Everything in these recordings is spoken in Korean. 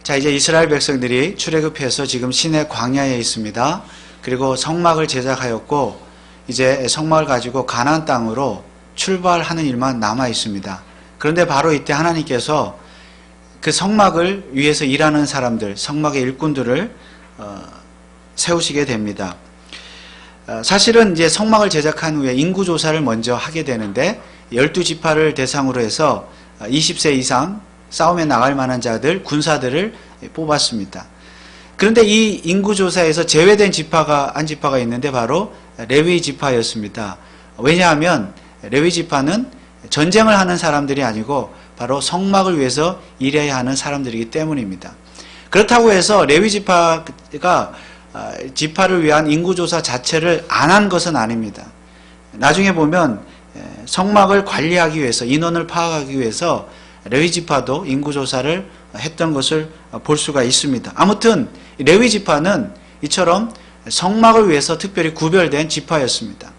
자, 이제 이스라엘 백성들이 출애굽해서 지금 시내 광야에 있습니다. 그리고 성막을 제작하였고 이제 성막을 가지고 가나안 땅으로 출발하는 일만 남아 있습니다. 그런데 바로 이때 하나님께서 그 성막을 위해서 일하는 사람들, 성막의 일꾼들을 세우시게 됩니다. 사실은 이제 성막을 제작한 후에 인구조사를 먼저 하게 되는데 12지파를 대상으로 해서 20세 이상 싸움에 나갈 만한 자들, 군사들을 뽑았습니다. 그런데 이 인구조사에서 제외된 지파가 한 지파가 있는데 바로 레위 지파였습니다. 왜냐하면 레위 지파는 전쟁을 하는 사람들이 아니고 바로 성막을 위해서 일해야 하는 사람들이기 때문입니다. 그렇다고 해서 레위 지파가 지파를 위한 인구조사 자체를 안 한 것은 아닙니다. 나중에 보면 성막을 관리하기 위해서, 인원을 파악하기 위해서 레위 지파도 인구조사를 했던 것을 볼 수가 있습니다. 아무튼 레위 지파는 이처럼 성막을 위해서 특별히 구별된 지파였습니다.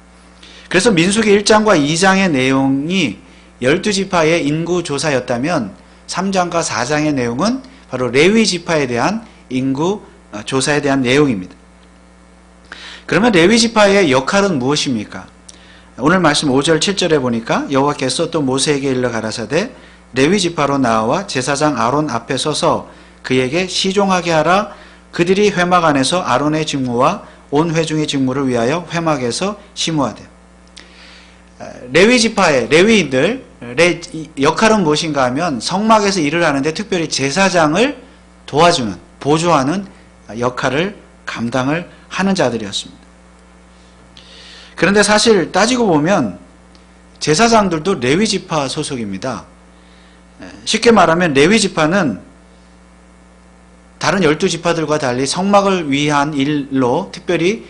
그래서 민수기 1장과 2장의 내용이 12지파의 인구조사였다면 3장과 4장의 내용은 바로 레위 지파에 대한 인구조사에 대한 내용입니다. 그러면 레위 지파의 역할은 무엇입니까? 오늘 말씀 5절 7절에 보니까 여호와께서 또 모세에게 일러 가라사대 레위 지파로 나와 제사장 아론 앞에 서서 그에게 시종하게 하라. 그들이 회막 안에서 아론의 직무와 온 회중의 직무를 위하여 회막에서 심우하되. 레위 지파의 레위인들의 역할은 무엇인가 하면 성막에서 일을 하는데 특별히 제사장을 도와주는, 보조하는 역할을 감당을 하는 자들이었습니다. 그런데 사실 따지고 보면 제사장들도 레위 지파 소속입니다. 쉽게 말하면 레위 지파는 다른 12지파들과 달리 성막을 위한 일로 특별히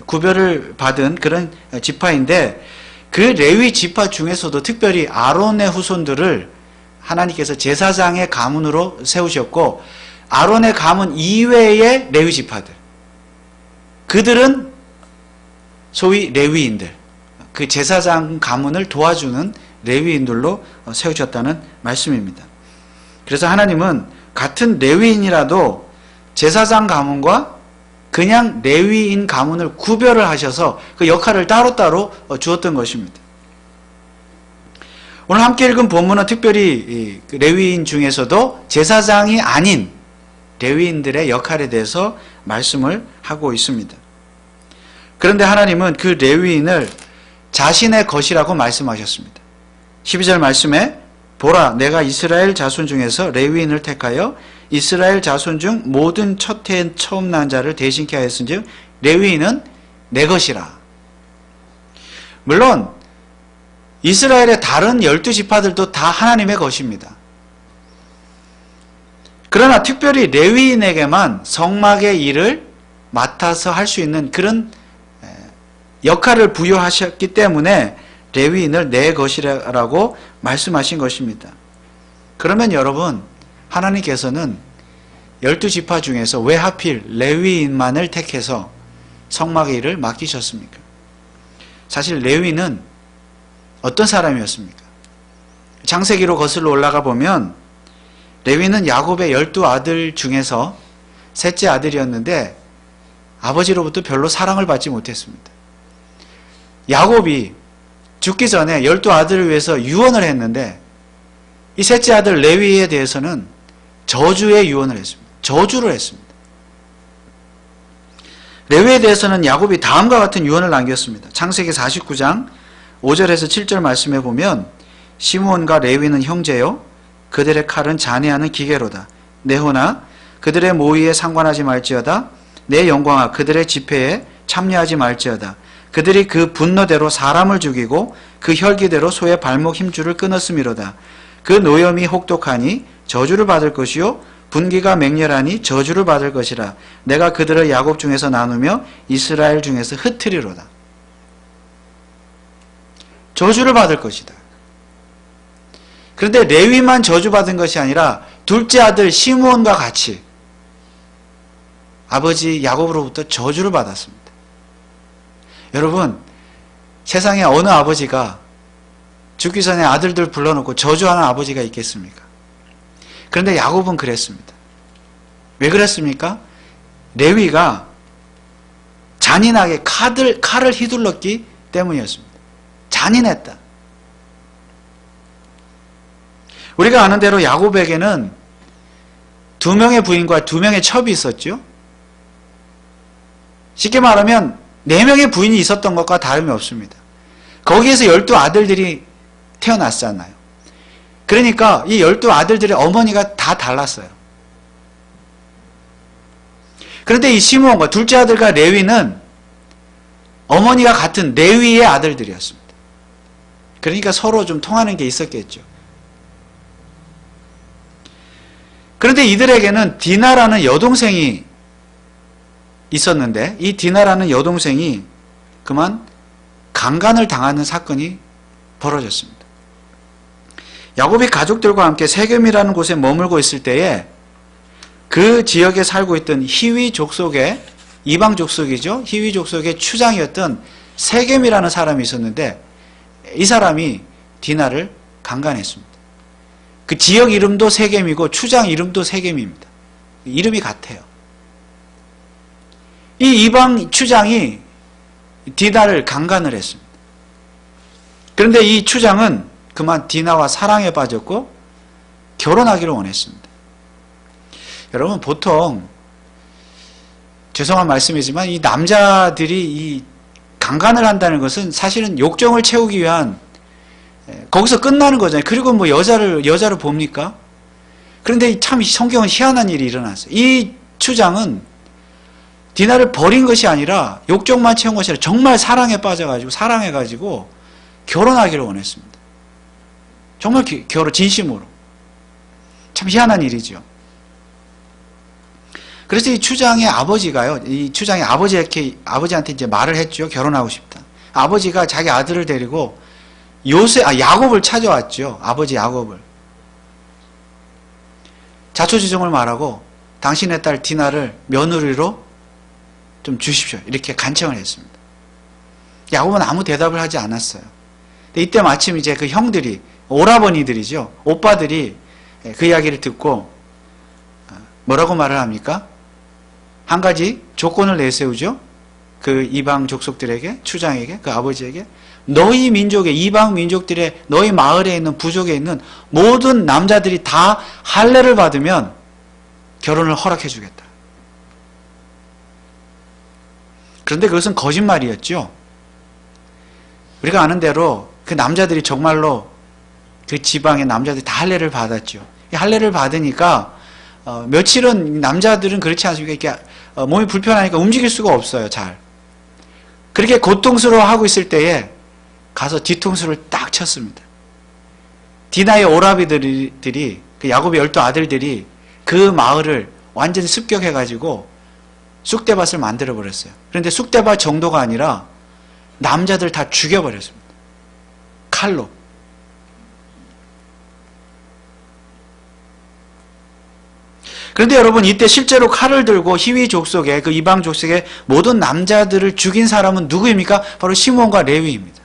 구별을 받은 그런 지파인데 그 레위 지파 중에서도 특별히 아론의 후손들을 하나님께서 제사장의 가문으로 세우셨고 아론의 가문 이외의 레위 지파들, 그들은 소위 레위인들, 그 제사장 가문을 도와주는 레위인들로 세우셨다는 말씀입니다. 그래서 하나님은 같은 레위인이라도 제사장 가문과 그냥 레위인 가문을 구별을 하셔서 그 역할을 따로따로 주었던 것입니다. 오늘 함께 읽은 본문은 특별히 레위인 중에서도 제사장이 아닌 레위인들의 역할에 대해서 말씀을 하고 있습니다. 그런데 하나님은 그 레위인을 자신의 것이라고 말씀하셨습니다. 12절 말씀에 보라 내가 이스라엘 자손 중에서 레위인을 택하여 이스라엘 자손 중 모든 첫 해에 처음 난 자를 대신케 하였은즉 레위인은 내 것이라. 물론 이스라엘의 다른 12지파들도 다 하나님의 것입니다. 그러나 특별히 레위인에게만 성막의 일을 맡아서 할 수 있는 그런 역할을 부여하셨기 때문에 레위인을 내 것이라고 말씀하신 것입니다. 그러면 여러분, 하나님께서는 12지파 중에서 왜 하필 레위인만을 택해서 성막의 일을 맡기셨습니까? 사실 레위는 어떤 사람이었습니까? 창세기로 거슬러 올라가 보면 레위는 야곱의 12아들 중에서 셋째 아들이었는데 아버지로부터 별로 사랑을 받지 못했습니다. 야곱이 죽기 전에 12아들을 위해서 유언을 했는데 이 셋째 아들 레위에 대해서는 저주의 유언을 했습니다. 저주를 했습니다. 레위에 대해서는 야곱이 다음과 같은 유언을 남겼습니다. 창세기 49장 5절에서 7절 말씀에 보면 시므온과 레위는 형제요 그들의 칼은 잔해하는 기계로다. 네호나 그들의 모의에 상관하지 말지어다. 내 영광아 그들의 집회에 참여하지 말지어다. 그들이 그 분노대로 사람을 죽이고 그 혈기대로 소의 발목 힘줄을 끊었음이로다. 그 노염이 혹독하니 저주를 받을 것이요 분기가 맹렬하니 저주를 받을 것이라. 내가 그들을 야곱 중에서 나누며 이스라엘 중에서 흩트리로다. 저주를 받을 것이다. 그런데 레위만 저주받은 것이 아니라 둘째 아들 시므온과 같이 아버지 야곱으로부터 저주를 받았습니다. 여러분, 세상에 어느 아버지가 죽기 전에 아들들 불러놓고 저주하는 아버지가 있겠습니까? 그런데 야곱은 그랬습니다. 왜 그랬습니까? 레위가 잔인하게 칼을 휘둘렀기 때문이었습니다. 잔인했다. 우리가 아는 대로 야곱에게는 2명의 부인과 2명의 첩이 있었죠. 쉽게 말하면 4명의 부인이 있었던 것과 다름이 없습니다. 거기에서 12아들들이 태어났잖아요. 그러니까 이 12아들들의 어머니가 다 달랐어요. 그런데 이 시므온과 둘째 아들과 레위는 어머니가 같은 레위의 아들들이었습니다. 그러니까 서로 좀 통하는 게 있었겠죠. 그런데 이들에게는 디나라는 여동생이 있었는데 이 디나라는 여동생이 그만 강간을 당하는 사건이 벌어졌습니다. 야곱이 가족들과 함께 세겜이라는 곳에 머물고 있을 때에 그 지역에 살고 있던 히위 족속의 이방 족속이죠. 히위 족속의 추장이었던 세겜이라는 사람이 있었는데 이 사람이 디나를 강간했습니다. 그 지역 이름도 세겜이고 추장 이름도 세겜입니다. 이름이 같아요. 이 이방 추장이 디나를 강간을 했습니다. 그런데 이 추장은 그만 디나와 사랑에 빠졌고 결혼하기를 원했습니다. 여러분 보통 죄송한 말씀이지만 이 남자들이 이 강간을 한다는 것은 사실은 욕정을 채우기 위한 거기서 끝나는 거잖아요. 그리고 뭐 여자를 봅니까? 그런데 참 성경은 희한한 일이 일어났어요. 이 추장은 디나를 버린 것이 아니라 욕정만 채운 것이 아니라 정말 사랑에 빠져가지고 사랑해가지고 결혼하기를 원했습니다. 정말 결혼 진심으로. 참 희한한 일이죠. 그래서 이 추장의 아버지가요, 이 추장의 아버지한테 이제 말을 했죠. 결혼하고 싶다. 아버지가 자기 아들을 데리고 야곱을 찾아왔죠. 아버지 야곱을. 자초지종을 말하고 당신의 딸 디나를 며느리로 좀 주십시오. 이렇게 간청을 했습니다. 야곱은 아무 대답을 하지 않았어요. 근데 이때 마침 이제 그 형들이, 오라버니들이죠. 오빠들이 그 이야기를 듣고 뭐라고 말을 합니까? 한 가지 조건을 내세우죠. 그 이방 족속들에게, 추장에게, 그 아버지에게. 너희 민족의, 이방 민족들의, 너희 마을에 있는, 부족에 있는 모든 남자들이 다 할례를 받으면 결혼을 허락해 주겠다. 그런데 그것은 거짓말이었죠. 우리가 아는 대로 그 남자들이 정말로 그 지방의 남자들이 다 할례를 받았죠. 할례를 받으니까 며칠은 남자들은 그렇지 않습니까? 이렇게 몸이 불편하니까 움직일 수가 없어요. 잘. 그렇게 고통스러워하고 있을 때에 가서 뒤통수를 딱 쳤습니다. 디나의 오라비들이 그 야곱의 12아들들이 그 마을을 완전히 습격해가지고 쑥대밭을 만들어버렸어요. 그런데 쑥대밭 정도가 아니라 남자들 다 죽여버렸습니다. 칼로. 그런데 여러분 이때 실제로 칼을 들고 히위 족속의 그 이방 족속의 모든 남자들을 죽인 사람은 누구입니까? 바로 시므온과 레위입니다.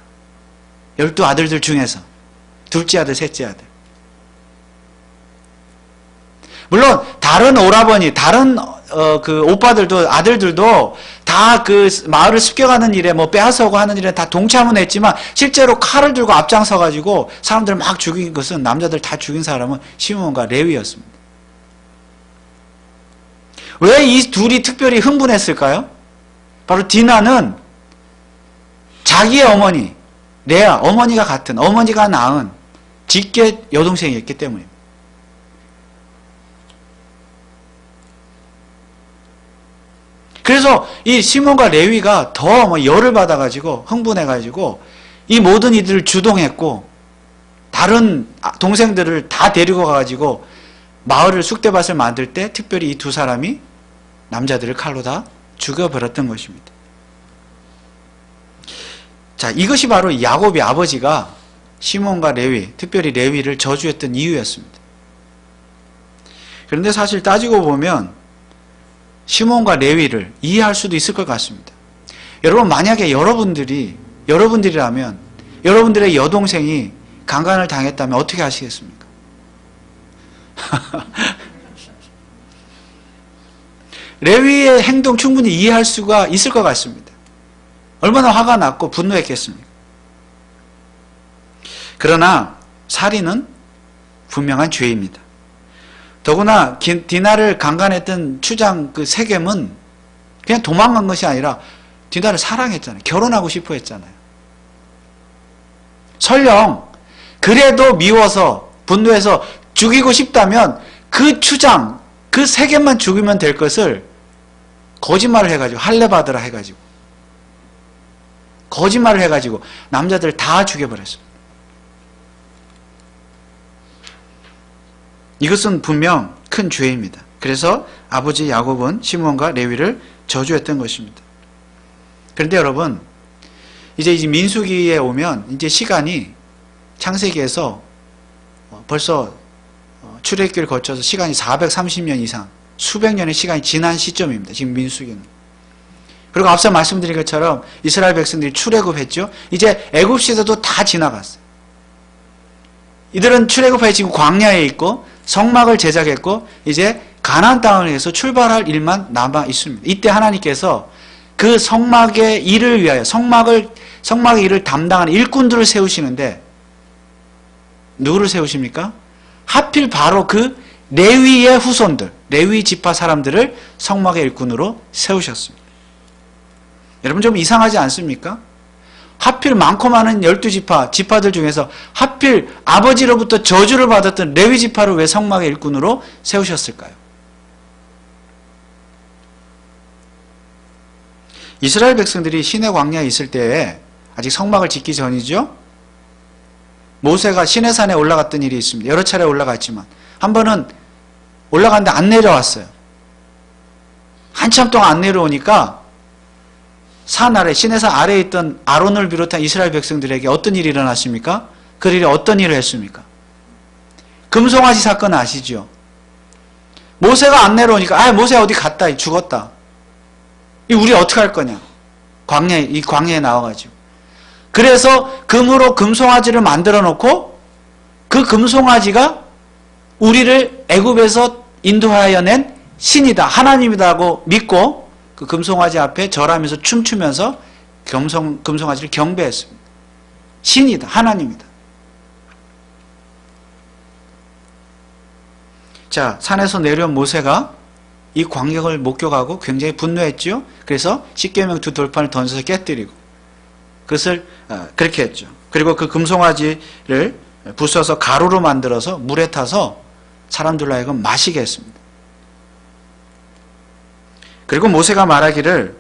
12아들들 중에서 둘째 아들, 셋째 아들. 물론 다른 오라버니, 다른 그 오빠들도 아들들도 다 그 마을을 습격하는 일에 뭐 빼앗아오고 하는 일에 다 동참은 했지만 실제로 칼을 들고 앞장서 가지고 사람들을 막 죽인 것은 남자들 다 죽인 사람은 시므온과 레위였습니다. 왜 이 둘이 특별히 흥분했을까요? 바로 디나는 자기의 어머니, 레아, 어머니가 같은, 어머니가 낳은 직계 여동생이었기 때문입니다. 그래서 이 시몬과 레위가 더 열을 받아가지고, 흥분해가지고, 이 모든 이들을 주동했고, 다른 동생들을 다 데리고 가가지고, 마을을 쑥대밭을 만들 때 특별히 이 두 사람이 남자들을 칼로 다 죽여버렸던 것입니다. 자, 이것이 바로 야곱의 아버지가 시몬과 레위, 특별히 레위를 저주했던 이유였습니다. 그런데 사실 따지고 보면 시몬과 레위를 이해할 수도 있을 것 같습니다. 여러분 만약에 여러분들이라면 여러분들의 여동생이 강간을 당했다면 어떻게 하시겠습니까? 레위의 행동 충분히 이해할 수가 있을 것 같습니다. 얼마나 화가 났고 분노했겠습니까? 그러나 살인은 분명한 죄입니다. 더구나 디나를 강간했던 추장 그 세겜은 그냥 도망간 것이 아니라 디나를 사랑했잖아요. 결혼하고 싶어 했잖아요. 설령 그래도 미워서 분노해서 죽이고 싶다면 그 추장, 그 세겜만 죽이면 될 것을 거짓말을 해가지고 할례받으라 해가지고 거짓말을 해가지고 남자들 다 죽여버렸습니다. 이것은 분명 큰 죄입니다. 그래서 아버지 야곱은 시므온과 레위를 저주했던 것입니다. 그런데 여러분, 이제 민수기에 오면 이제 시간이 창세기에서 벌써 출애굽기를 거쳐서 시간이 430년 이상, 수백 년의 시간이 지난 시점입니다. 지금 민수기는. 그리고 앞서 말씀드린 것처럼 이스라엘 백성들이 출애굽했죠. 이제 애굽 시대도 다 지나갔어요. 이들은 출애굽하여 지금 광야에 있고 성막을 제작했고 이제 가나안 땅을 위해서 출발할 일만 남아 있습니다. 이때 하나님께서 그 성막의 일을 위하여 성막의 일을 담당하는 일꾼들을 세우시는데 누구를 세우십니까? 하필 바로 그 레위의 후손들, 레위 지파 사람들을 성막의 일꾼으로 세우셨습니다. 여러분 좀 이상하지 않습니까? 하필 많고 많은 12지파, 지파들 중에서 하필 아버지로부터 저주를 받았던 레위 지파를 왜 성막의 일꾼으로 세우셨을까요? 이스라엘 백성들이 시내 광야에 있을 때에 아직 성막을 짓기 전이죠. 모세가 시내산에 올라갔던 일이 있습니다. 여러 차례 올라갔지만 한 번은 올라갔는데 안 내려왔어요. 한참 동안 안 내려오니까 산 아래, 시내산 아래에 있던 아론을 비롯한 이스라엘 백성들에게 어떤 일이 일어났습니까? 그 일이 어떤 일을 했습니까? 금송아지 사건 아시죠? 모세가 안 내려오니까 모세 어디 갔다 죽었다. 우리 어떻게 할 거냐? 이 광야에 나와가지고. 그래서 금으로 금송아지를 만들어 놓고 그 금송아지가 우리를 애굽에서 인도하여 낸 신이다, 하나님이다고 믿고 그 금송아지 앞에 절하면서 춤추면서 금송아지를 경배했습니다. 신이다, 하나님이다. 자, 산에서 내려온 모세가 이 광경을 목격하고 굉장히 분노했죠. 그래서 십계명 두 돌판을 던져서 깨뜨리고 그것을 그렇게 했죠. 그리고 그 금송아지를 부숴서 가루로 만들어서 물에 타서 사람들로 하여금 마시게 했습니다. 그리고 모세가 말하기를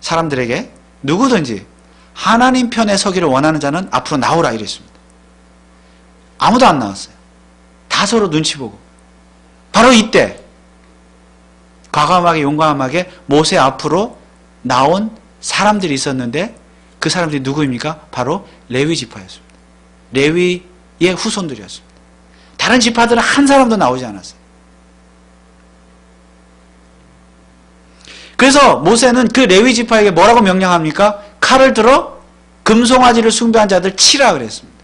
사람들에게 누구든지 하나님 편에 서기를 원하는 자는 앞으로 나오라 이랬습니다. 아무도 안 나왔어요. 다 서로 눈치 보고. 바로 이때 과감하게 용감하게 모세 앞으로 나온 사람들이 있었는데 그 사람들이 누구입니까? 바로 레위 지파였습니다. 레위의 후손들이었습니다. 다른 지파들은 한 사람도 나오지 않았어요. 그래서 모세는 그 레위 지파에게 뭐라고 명령합니까? 칼을 들어 금송아지를 숭배한 자들 치라 그랬습니다.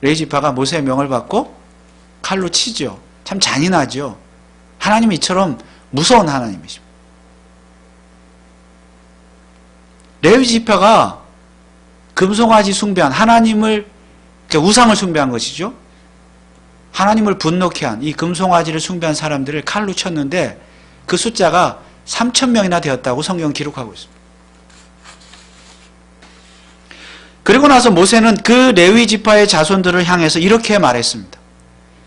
레위 지파가 모세의 명을 받고 칼로 치죠. 참 잔인하죠. 하나님이 이처럼 무서운 하나님이십니다. 레위 지파가 금송아지 숭배한 하나님을 우상을 숭배한 것이죠. 하나님을 분노케 한 이 금송아지를 숭배한 사람들을 칼로 쳤는데 그 숫자가 3,000명이나 되었다고 성경은 기록하고 있습니다. 그리고 나서 모세는 그 레위 지파의 자손들을 향해서 이렇게 말했습니다.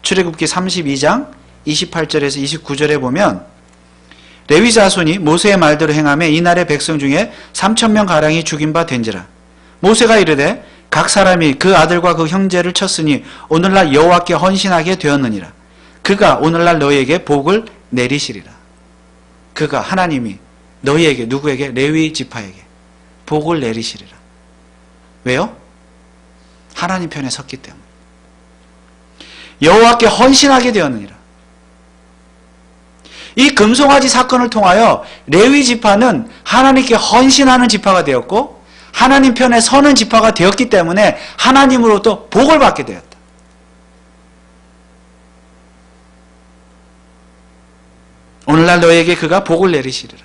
출애굽기 32장 28절에서 29절에 보면 레위 자손이 모세의 말대로 행하며 이날의 백성 중에 3,000명가량이 죽인 바 된지라. 모세가 이르되 각 사람이 그 아들과 그 형제를 쳤으니 오늘날 여호와께 헌신하게 되었느니라. 그가 오늘날 너희에게 복을 내리시리라. 그가 하나님이 너희에게 누구에게? 레위 지파에게 복을 내리시리라. 왜요? 하나님 편에 섰기 때문에. 여호와께 헌신하게 되었느니라. 이 금송아지 사건을 통하여 레위 지파는 하나님께 헌신하는 지파가 되었고 하나님 편에 서는 지파가 되었기 때문에 하나님으로부터 복을 받게 되었다. 오늘날 너에게 그가 복을 내리시리라.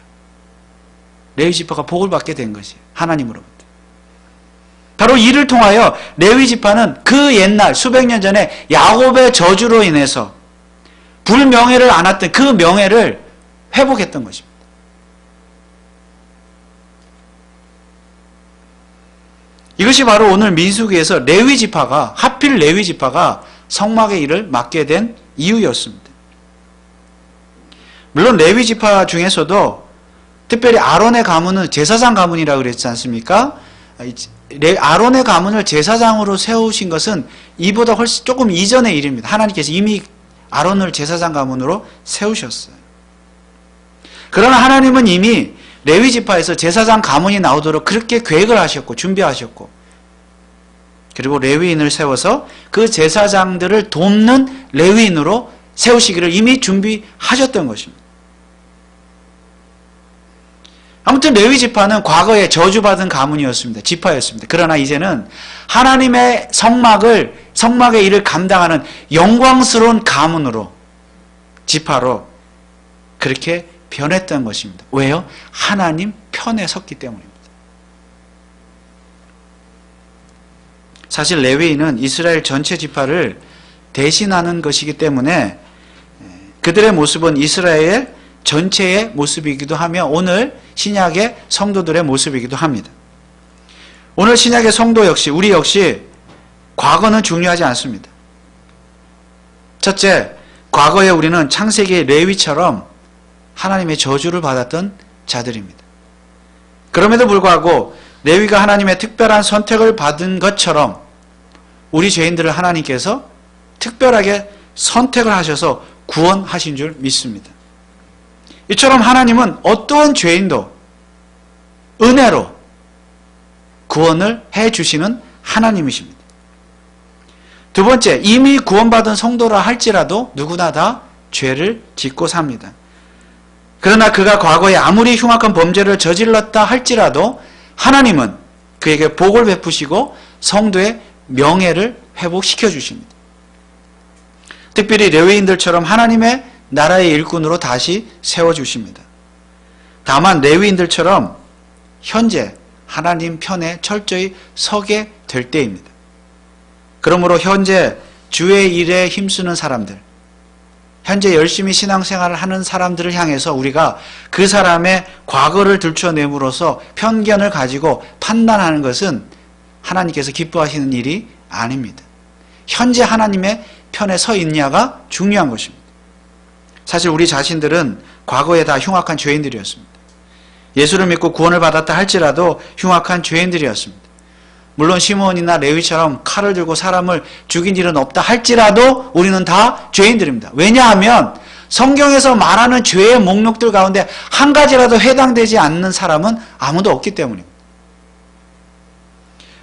레위 지파가 복을 받게 된 것이에요. 하나님으로부터. 바로 이를 통하여 레위 지파는 그 옛날 수백 년 전에 야곱의 저주로 인해서 불명예를 안았던 그 명예를 회복했던 것입니다. 이것이 바로 오늘 민수기에서 하필 레위 지파가 성막의 일을 맡게 된 이유였습니다. 물론 레위 지파 중에서도 특별히 아론의 가문은 제사장 가문이라고 그랬지 않습니까? 아론의 가문을 제사장으로 세우신 것은 이보다 훨씬 조금 이전의 일입니다. 하나님께서 이미 아론을 제사장 가문으로 세우셨어요. 그러나 하나님은 이미 레위 지파에서 제사장 가문이 나오도록 그렇게 계획을 하셨고 준비하셨고, 그리고 레위인을 세워서 그 제사장들을 돕는 레위인으로 세우시기를 이미 준비하셨던 것입니다. 아무튼 레위 지파는 과거에 저주받은 가문이었습니다. 지파였습니다. 그러나 이제는 하나님의 성막의 일을 감당하는 영광스러운 가문으로, 지파로 그렇게 변했던 것입니다. 왜요? 하나님 편에 섰기 때문입니다. 사실 레위인은 이스라엘 전체 지파를 대신하는 것이기 때문에 그들의 모습은 이스라엘 전체의 모습이기도 하며 오늘 신약의 성도들의 모습이기도 합니다. 오늘 신약의 성도 역시, 우리 역시 과거는 중요하지 않습니다. 첫째, 과거에 우리는 창세기 레위처럼 하나님의 저주를 받았던 자들입니다. 그럼에도 불구하고 레위가 하나님의 특별한 선택을 받은 것처럼 우리 죄인들을 하나님께서 특별하게 선택을 하셔서 구원하신 줄 믿습니다. 이처럼 하나님은 어떠한 죄인도 은혜로 구원을 해주시는 하나님이십니다. 두 번째, 이미 구원받은 성도라 할지라도 누구나 다 죄를 짓고 삽니다. 그러나 그가 과거에 아무리 흉악한 범죄를 저질렀다 할지라도 하나님은 그에게 복을 베푸시고 성도의 명예를 회복시켜 주십니다. 특별히 레위인들처럼 하나님의 나라의 일꾼으로 다시 세워주십니다. 다만 레위인들처럼 현재 하나님 편에 철저히 서게 될 때입니다. 그러므로 현재 주의 일에 힘쓰는 사람들, 현재 열심히 신앙생활을 하는 사람들을 향해서 우리가 그 사람의 과거를 들춰내므로써 편견을 가지고 판단하는 것은 하나님께서 기뻐하시는 일이 아닙니다. 현재 하나님의 편에 서 있냐가 중요한 것입니다. 사실 우리 자신들은 과거에 다 흉악한 죄인들이었습니다. 예수를 믿고 구원을 받았다 할지라도 흉악한 죄인들이었습니다. 물론 시므온이나 레위처럼 칼을 들고 사람을 죽인 일은 없다 할지라도 우리는 다 죄인들입니다. 왜냐하면 성경에서 말하는 죄의 목록들 가운데 한 가지라도 해당되지 않는 사람은 아무도 없기 때문입니다.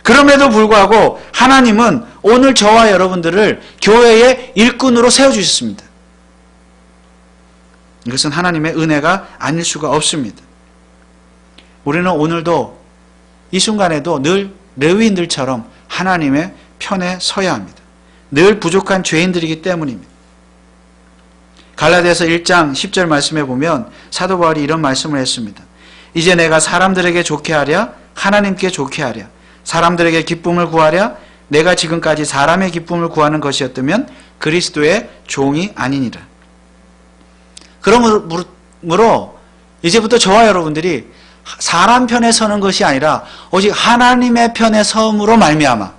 그럼에도 불구하고 하나님은 오늘 저와 여러분들을 교회의 일꾼으로 세워주셨습니다. 이것은 하나님의 은혜가 아닐 수가 없습니다. 우리는 오늘도 이 순간에도 늘 레위인들처럼 하나님의 편에 서야 합니다. 늘 부족한 죄인들이기 때문입니다. 갈라디아서 1장 10절 말씀에 보면 사도 바울이 이런 말씀을 했습니다. 이제 내가 사람들에게 좋게 하랴 하나님께 좋게 하랴 사람들에게 기쁨을 구하랴 내가 지금까지 사람의 기쁨을 구하는 것이었다면 그리스도의 종이 아니니라. 그러므로 이제부터 저와 여러분들이 사람 편에 서는 것이 아니라 오직 하나님의 편에 서므로 말미암아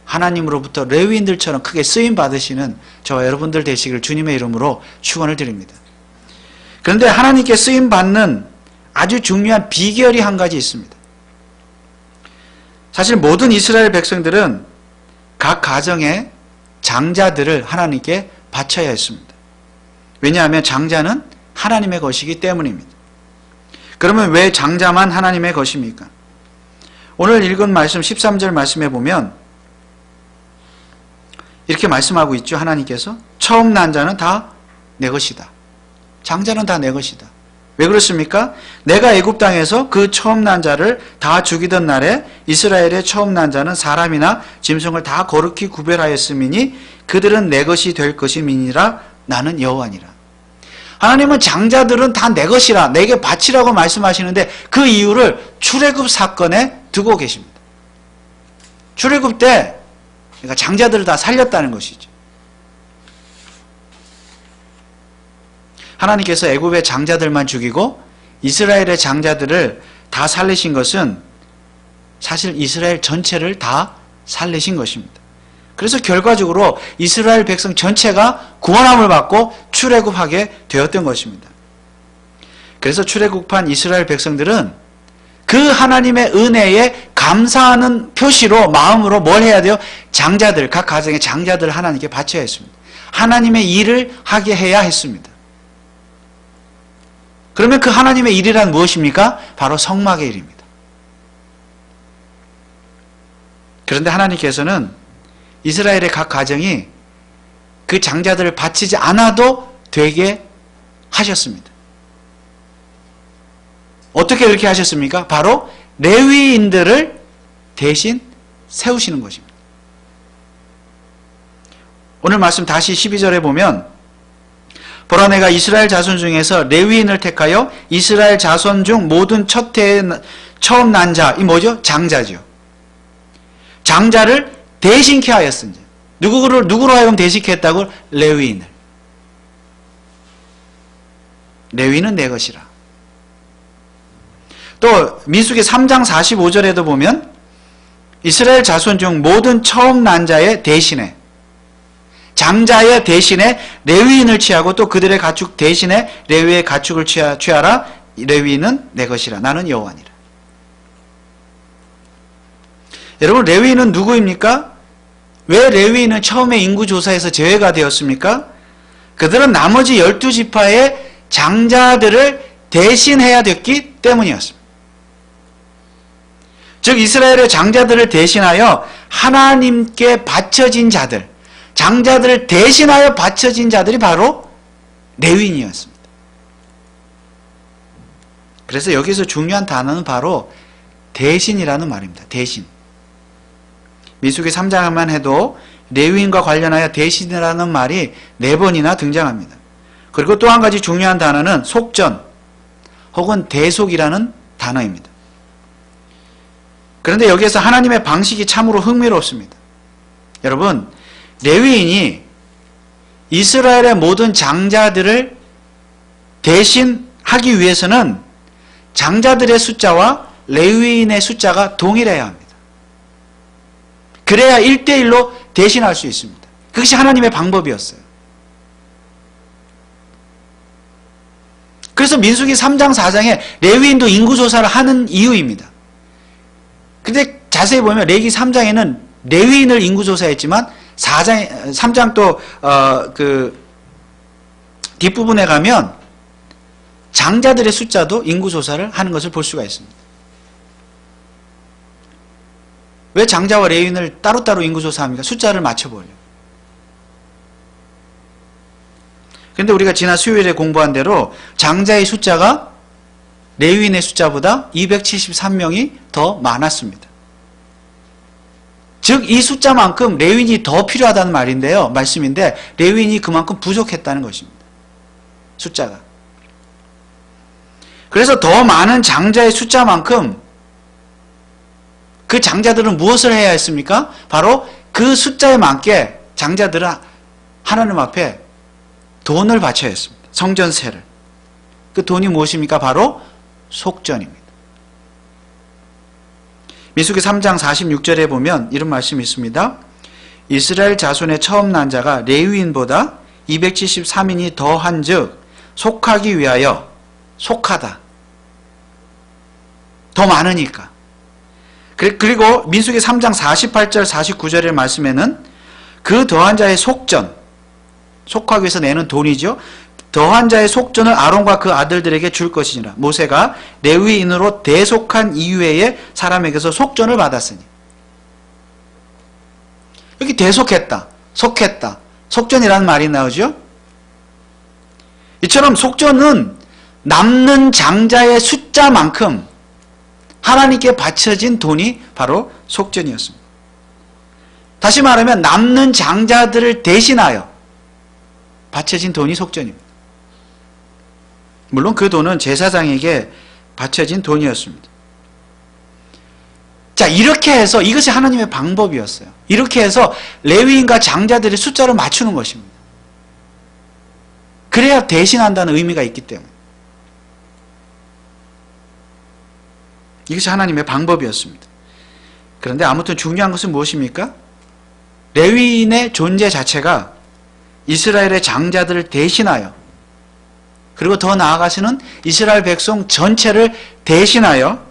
하나님으로부터 레위인들처럼 크게 쓰임 받으시는 저와 여러분들 되시기를 주님의 이름으로 축원을 드립니다. 그런데 하나님께 쓰임 받는 아주 중요한 비결이 한 가지 있습니다. 사실 모든 이스라엘 백성들은 각 가정의 장자들을 하나님께 바쳐야 했습니다. 왜냐하면 장자는 하나님의 것이기 때문입니다. 그러면 왜 장자만 하나님의 것입니까? 오늘 읽은 말씀 13절 말씀에 보면 이렇게 말씀하고 있죠. 하나님께서 처음 난 자는 다 내 것이다. 장자는 다 내 것이다. 왜 그렇습니까? 내가 애굽 땅에서 그 처음 난 자를 다 죽이던 날에 이스라엘의 처음 난 자는 사람이나 짐승을 다 거룩히 구별하였음이니 그들은 내 것이 될 것임이니라 나는 여호와니라. 하나님은 장자들은 다 내 것이라, 내게 바치라고 말씀하시는데 그 이유를 출애굽 사건에 두고 계십니다. 출애굽 때 그러니까 장자들을 다 살렸다는 것이죠. 하나님께서 애굽의 장자들만 죽이고 이스라엘의 장자들을 다 살리신 것은 사실 이스라엘 전체를 다 살리신 것입니다. 그래서 결과적으로 이스라엘 백성 전체가 구원함을 받고 출애굽하게 되었던 것입니다. 그래서 출애굽한 이스라엘 백성들은 그 하나님의 은혜에 감사하는 표시로 마음으로 뭘 해야 돼요? 장자들, 각 가정의 장자들을 하나님께 바쳐야 했습니다. 하나님의 일을 하게 해야 했습니다. 그러면 그 하나님의 일이란 무엇입니까? 바로 성막의 일입니다. 그런데 하나님께서는 이스라엘의 각 가정이 그 장자들을 바치지 않아도 되게 하셨습니다. 어떻게 그렇게 하셨습니까? 바로 레위인들을 대신 세우시는 것입니다. 오늘 말씀 다시 12절에 보면 보라 내가 이스라엘 자손 중에서 레위인을 택하여 이스라엘 자손 중 모든 첫 해에 처음 난 자, 이 뭐죠? 장자죠. 장자를 대신케 하였으니 누구로 하여금 대신케 했다고? 레위인을. 레위는 내 것이라. 또 민수기 3장 45절에도 보면 이스라엘 자손 중 모든 처음 난 자의 대신에 장자의 대신에 레위인을 취하고 또 그들의 가축 대신에 레위의 가축을 취하라. 레위인은 내 것이라. 나는 여호와니라. 여러분 레위인은 누구입니까? 왜 레위인은 처음에 인구조사에서 제외가 되었습니까? 그들은 나머지 12지파의 장자들을 대신해야 됐기 때문이었습니다. 즉 이스라엘의 장자들을 대신하여 하나님께 바쳐진 자들, 장자들을 대신하여 바쳐진 자들이 바로 레위인이었습니다. 그래서 여기서 중요한 단어는 바로 대신이라는 말입니다. 대신. 민수기 3장만 해도 레위인과 관련하여 대신이라는 말이 4번이나 등장합니다. 그리고 또 한 가지 중요한 단어는 속전 혹은 대속이라는 단어입니다. 그런데 여기에서 하나님의 방식이 참으로 흥미롭습니다. 여러분, 레위인이 이스라엘의 모든 장자들을 대신하기 위해서는 장자들의 숫자와 레위인의 숫자가 동일해야 합니다. 그래야 1대1로 대신할 수 있습니다. 그것이 하나님의 방법이었어요. 그래서 민수기 3장 4장에 레위인도 인구조사를 하는 이유입니다. 근데 자세히 보면 레위기 3장에는 레위인을 인구조사했지만 3장 또 뒷부분에 가면 장자들의 숫자도 인구조사를 하는 것을 볼 수가 있습니다. 왜 장자와 레위인을 따로따로 인구조사합니까? 숫자를 맞춰보려고. 그런데 우리가 지난 수요일에 공부한 대로 장자의 숫자가 레위인의 숫자보다 273명이 더 많았습니다. 즉 이 숫자만큼 레위인이 더 필요하다는 말인데요. 말씀인데 레위인이 그만큼 부족했다는 것입니다. 숫자가. 그래서 더 많은 장자의 숫자만큼 그 장자들은 무엇을 해야 했습니까? 바로 그 숫자에 맞게 장자들은 하나님 앞에 돈을 바쳐야 했습니다. 성전세를. 그 돈이 무엇입니까? 바로 속전입니다. 민수기 3장 46절에 보면 이런 말씀이 있습니다. 이스라엘 자손의 처음 난 자가 레위인보다 273인이 더한 즉 속하기 위하여 속하다. 더 많으니까. 그리고 민수기 3장 48절 49절의 말씀에는 그 더한 자의 속전, 속하기 위해서 내는 돈이죠. 더한 자의 속전을 아론과 그 아들들에게 줄 것이니라. 모세가 레위인으로 대속한 이후에 사람에게서 속전을 받았으니. 여기 대속했다, 속했다, 속전이라는 말이 나오죠. 이처럼 속전은 남는 장자의 숫자만큼 하나님께 바쳐진 돈이 바로 속전이었습니다. 다시 말하면 남는 장자들을 대신하여 바쳐진 돈이 속전입니다. 물론 그 돈은 제사장에게 바쳐진 돈이었습니다. 자, 이렇게 해서 이것이 하나님의 방법이었어요. 이렇게 해서 레위인과 장자들의 숫자를 맞추는 것입니다. 그래야 대신한다는 의미가 있기 때문에. 이것이 하나님의 방법이었습니다. 그런데 아무튼 중요한 것은 무엇입니까? 레위인의 존재 자체가 이스라엘의 장자들을 대신하여, 그리고 더 나아가서는 이스라엘 백성 전체를 대신하여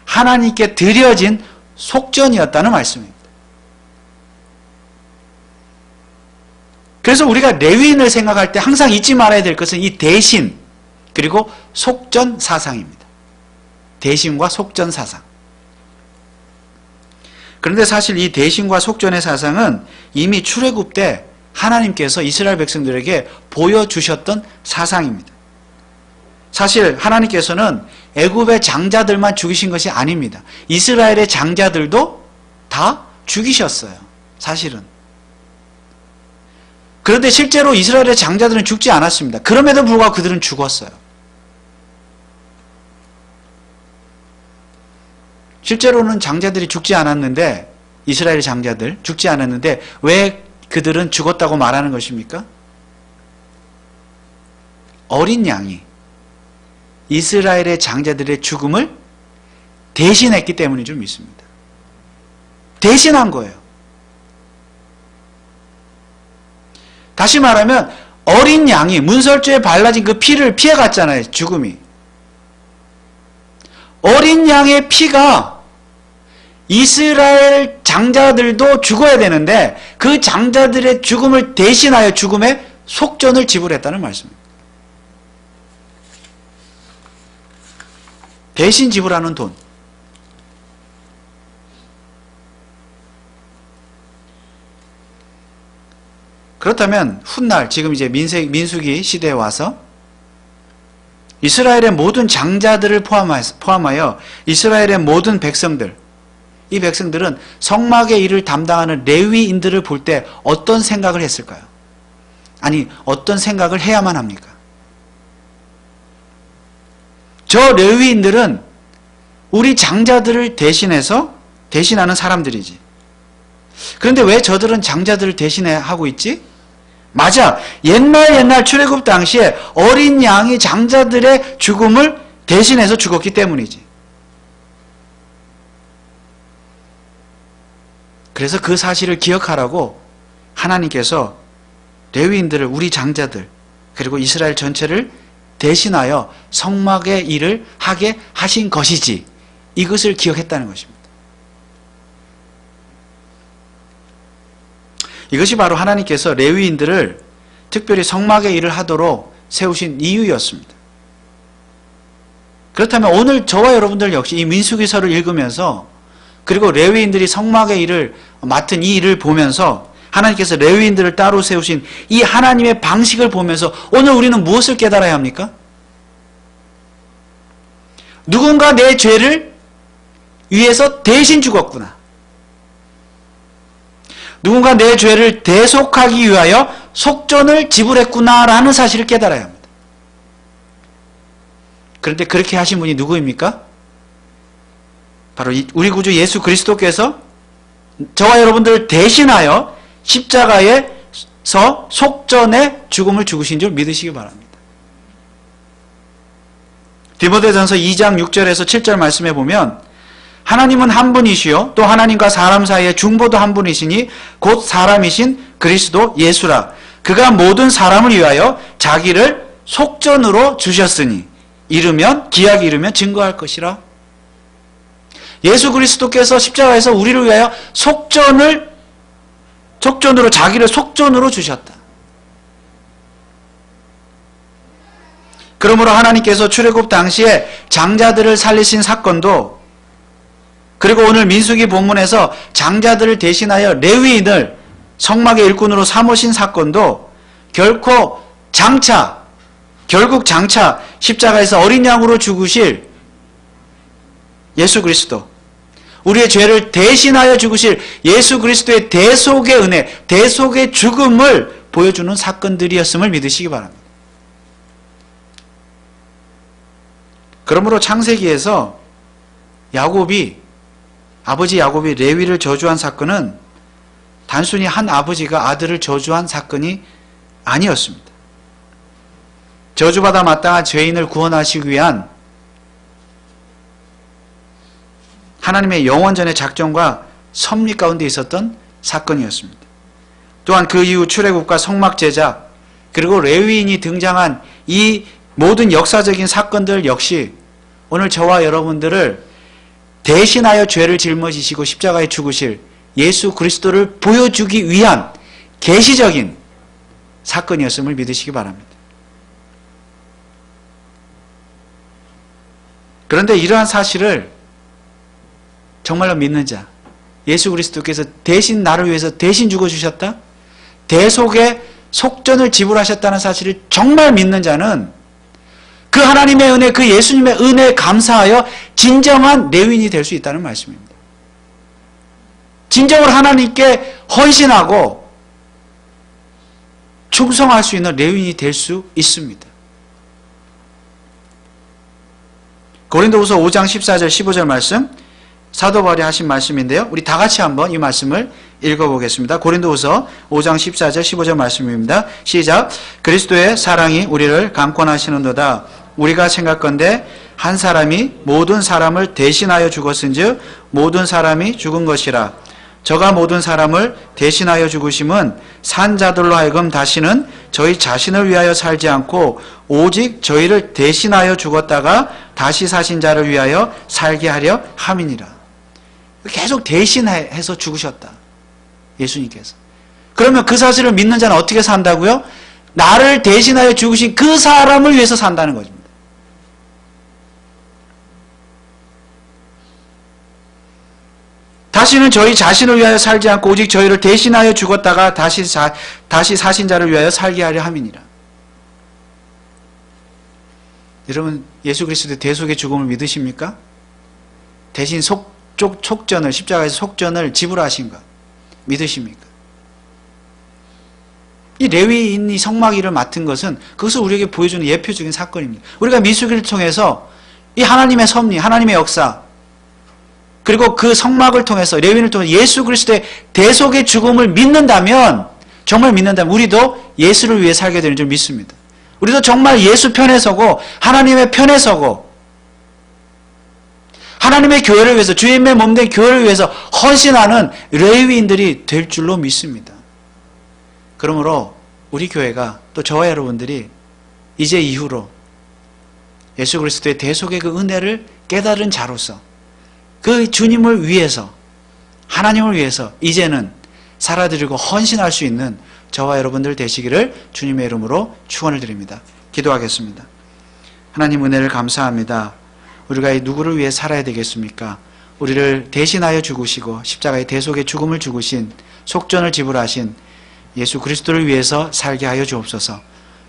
하나님께 드려진 속전이었다는 말씀입니다. 그래서 우리가 레위인을 생각할 때 항상 잊지 말아야 될 것은 이 대신, 그리고 속전 사상입니다. 대신과 속전 사상. 그런데 사실 이 대신과 속전의 사상은 이미 출애굽 때 하나님께서 이스라엘 백성들에게 보여주셨던 사상입니다. 사실 하나님께서는 애굽의 장자들만 죽이신 것이 아닙니다. 이스라엘의 장자들도 다 죽이셨어요. 사실은. 그런데 실제로 이스라엘의 장자들은 죽지 않았습니다. 그럼에도 불구하고 그들은 죽었어요. 실제로는 장자들이 죽지 않았는데, 이스라엘 장자들 죽지 않았는데 왜 그들은 죽었다고 말하는 것입니까? 어린 양이 이스라엘의 장자들의 죽음을 대신했기 때문인 줄 믿습니다. 대신한 거예요. 다시 말하면 어린 양이 문설주에 발라진 그 피를 피해갔잖아요. 죽음이. 어린 양의 피가 이스라엘 장자들도 죽어야 되는데 그 장자들의 죽음을 대신하여 죽음의 속전을 지불했다는 말씀입니다. 대신 지불하는 돈. 그렇다면 훗날 지금 이제 민수기 시대에 와서 이스라엘의 모든 장자들을 포함하여 이스라엘의 모든 백성들, 이 백성들은 성막의 일을 담당하는 레위인들을 볼 때 어떤 생각을 했을까요? 아니, 어떤 생각을 해야만 합니까? 저 레위인들은 우리 장자들을 대신하는 사람들이지. 그런데 왜 저들은 장자들을 대신하고 있지? 맞아. 옛날 출애굽 당시에 어린 양이 장자들의 죽음을 대신해서 죽었기 때문이지. 그래서 그 사실을 기억하라고 하나님께서 레위인들을, 우리 장자들, 그리고 이스라엘 전체를 대신하여 성막의 일을 하게 하신 것이지, 이것을 기억했다는 것입니다. 이것이 바로 하나님께서 레위인들을 특별히 성막의 일을 하도록 세우신 이유였습니다. 그렇다면 오늘 저와 여러분들 역시 이 민수기서를 읽으면서, 그리고 레위인들이 성막의 일을 맡은 이 일을 보면서 하나님께서 레위인들을 따로 세우신 이 하나님의 방식을 보면서 오늘 우리는 무엇을 깨달아야 합니까? 누군가 내 죄를 위해서 대신 죽었구나. 누군가 내 죄를 대속하기 위하여 속전을 지불했구나라는 사실을 깨달아야 합니다. 그런데 그렇게 하신 분이 누구입니까? 바로 우리 구주 예수 그리스도께서 저와 여러분들을 대신하여 십자가에서 속전의 죽음을 죽으신 줄 믿으시기 바랍니다. 디모데전서 2장 6절에서 7절 말씀해 보면 하나님은 한 분이시요 또 하나님과 사람 사이의 중보도 한 분이시니 곧 사람이신 그리스도 예수라. 그가 모든 사람을 위하여 자기를 속전으로 주셨으니 기약이 이르면 증거할 것이라. 예수 그리스도께서 십자가에서 우리를 위하여 자기를 속전으로 주셨다. 그러므로 하나님께서 출애굽 당시에 장자들을 살리신 사건도, 그리고 오늘 민수기 본문에서 장자들을 대신하여 레위인을 성막의 일꾼으로 삼으신 사건도 결국 장차 십자가에서 어린 양으로 죽으실 예수 그리스도, 우리의 죄를 대신하여 죽으실 예수 그리스도의 대속의 은혜, 대속의 죽음을 보여주는 사건들이었음을 믿으시기 바랍니다. 그러므로 창세기에서 아버지 야곱이 레위를 저주한 사건은 단순히 한 아버지가 아들을 저주한 사건이 아니었습니다. 저주받아 마땅한 죄인을 구원하시기 위한 하나님의 영원전의 작전과 섭리 가운데 있었던 사건이었습니다. 또한 그 이후 출애굽과 성막 제작, 그리고 레위인이 등장한 이 모든 역사적인 사건들 역시 오늘 저와 여러분들을 대신하여 죄를 짊어지시고 십자가에 죽으실 예수 그리스도를 보여주기 위한 계시적인 사건이었음을 믿으시기 바랍니다. 그런데 이러한 사실을 정말로 믿는 자, 예수 그리스도께서 대신 나를 위해서 대신 죽어주셨다? 대속의 속전을 지불하셨다는 사실을 정말 믿는 자는 그 하나님의 은혜, 그 예수님의 은혜에 감사하여 진정한 레위인이 될 수 있다는 말씀입니다. 진정으로 하나님께 헌신하고 충성할 수 있는 레위인이 될 수 있습니다. 고린도후서 5장 14절 15절 말씀, 사도 바울이 하신 말씀인데요. 우리 다 같이 한번 이 말씀을 읽어보겠습니다. 고린도후서 5장 14절 15절 말씀입니다. 시작. 그리스도의 사랑이 우리를 강권하시는도다. 우리가 생각건대 한 사람이 모든 사람을 대신하여 죽었은즉 모든 사람이 죽은 것이라. 저가 모든 사람을 대신하여 죽으심은 산 자들로 하여금 다시는 저희 자신을 위하여 살지 않고 오직 저희를 대신하여 죽었다가 다시 사신 자를 위하여 살게 하려 함이니라. 계속 대신해서 죽으셨다. 예수님께서. 그러면 그 사실을 믿는 자는 어떻게 산다고요? 나를 대신하여 죽으신 그 사람을 위해서 산다는 것입니다. 다시는 저희 자신을 위하여 살지 않고 오직 저희를 대신하여 죽었다가 다시 사신 자를 위하여 살게 하려 함이니라. 여러분, 예수 그리스도의 대속의 죽음을 믿으십니까? 대신 속전을, 십자가에서 속전을 지불하신 것 믿으십니까? 이 레위인이 성막 일을 맡은 것은 그것을 우리에게 보여주는 예표적인 사건입니다. 우리가 미수기를 통해서 이 하나님의 섭리, 하나님의 역사, 그리고 그 성막을 통해서, 레위인을 통해서 예수 그리스도의 대속의 죽음을 믿는다면, 정말 믿는다면 우리도 예수를 위해 살게 되는 줄 믿습니다. 우리도 정말 예수 편에 서고 하나님의 편에 서고 하나님의 교회를 위해서, 주님의 몸된 교회를 위해서 헌신하는 레위인들이 될 줄로 믿습니다. 그러므로 우리 교회가, 또 저와 여러분들이 이제 이후로 예수 그리스도의 대속의 그 은혜를 깨달은 자로서 그 주님을 위해서, 하나님을 위해서 이제는 살아드리고 헌신할 수 있는 저와 여러분들 되시기를 주님의 이름으로 축원을 드립니다. 기도하겠습니다. 하나님 은혜를 감사합니다. 우리가 이 누구를 위해 살아야 되겠습니까? 우리를 대신하여 죽으시고 십자가의 대속의 죽음을 죽으신, 속전을 지불하신 예수 그리스도를 위해서 살게 하여 주옵소서.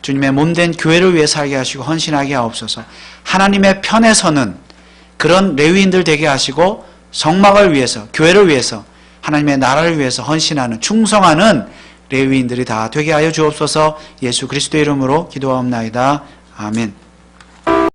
주님의 몸된 교회를 위해 살게 하시고 헌신하게 하옵소서. 하나님의 편에 서는 그런 레위인들 되게 하시고 성막을 위해서, 교회를 위해서, 하나님의 나라를 위해서 헌신하는, 충성하는 레위인들이 다 되게 하여 주옵소서. 예수 그리스도의 이름으로 기도하옵나이다. 아멘.